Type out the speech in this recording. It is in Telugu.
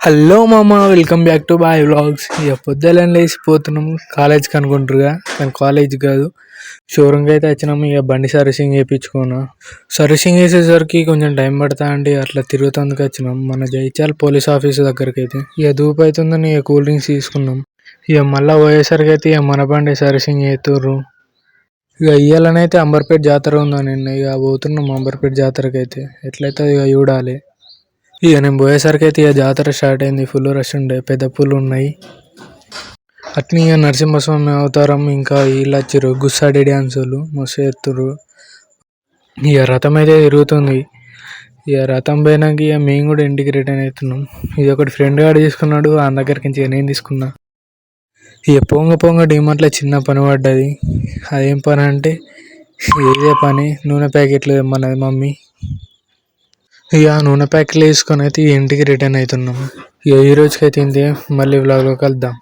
హలో మామ, welcome back to boy vlogs. ఇక పొద్దులని లేచిపోతున్నాము కాలేజ్కి అనుకుంటారుగా, కానీ కాలేజ్ కాదు, షోరూమ్కి అయితే వచ్చినాము. ఇక బండి సర్వీసింగ్ చేయించుకున్నా. సర్వీసింగ్ చేసేసరికి కొంచెం టైం పడతా అండి, అట్లా తిరుగుతందుకు వచ్చినాం మన జైచాల్ పోలీస్ ఆఫీస్ దగ్గరికి. అయితే ఇక ధూపు అవుతుందని ఇక కూల్ డ్రింక్స్ తీసుకున్నాం. ఇక మళ్ళీ పోయేసరికి అయితే ఇక మన బండి సర్వీసింగ్ చేస్తుర్రు. ఇక ఇయ్యాలనైతే అంబర్పేట జాతర ఉందని ఇక పోతున్నాం. అంబర్పేట జాతరకి అయితే ఎట్లయితే ఇక చూడాలి. ఇక నేను పోయేసరికి అయితే ఇక జాతర స్టార్ట్ అయింది. ఫుల్ రష్ ఉండే, పెద్ద పూలు ఉన్నాయి. అట్నే ఇక నరసింహస్వామి అవతారం ఇంకా వీళ్ళు వచ్చారు, గుస్సాడి డ్యాన్సులు మస్తు ఎత్తురు. ఇక రథం అయితే తిరుగుతుంది. ఇక రథం పోయినాక ఇక మేము కూడా ఇంటికి రిటర్న్ అవుతున్నాం. ఇది ఒకటి ఫ్రెండ్ గాడు తీసుకున్నాడు, ఆ దగ్గరికి నుంచి నేను తీసుకున్నా. ఇక పొంగ పొంగ డిమార్ట్లో చిన్న పని పడ్డది. అదేం పని అంటే ఇదే పని, నూనె ప్యాకెట్లు తెమ్మన్నది మమ్మీ. ఇక నూనె ప్యాకెట్లు వేసుకొని అయితే ఇంటికి రిటర్న్ అవుతున్నాము. ఇక ఈ రోజుకైతే ఇంతే, మళ్ళీ వ్లాగ్లో కలుద్దాం.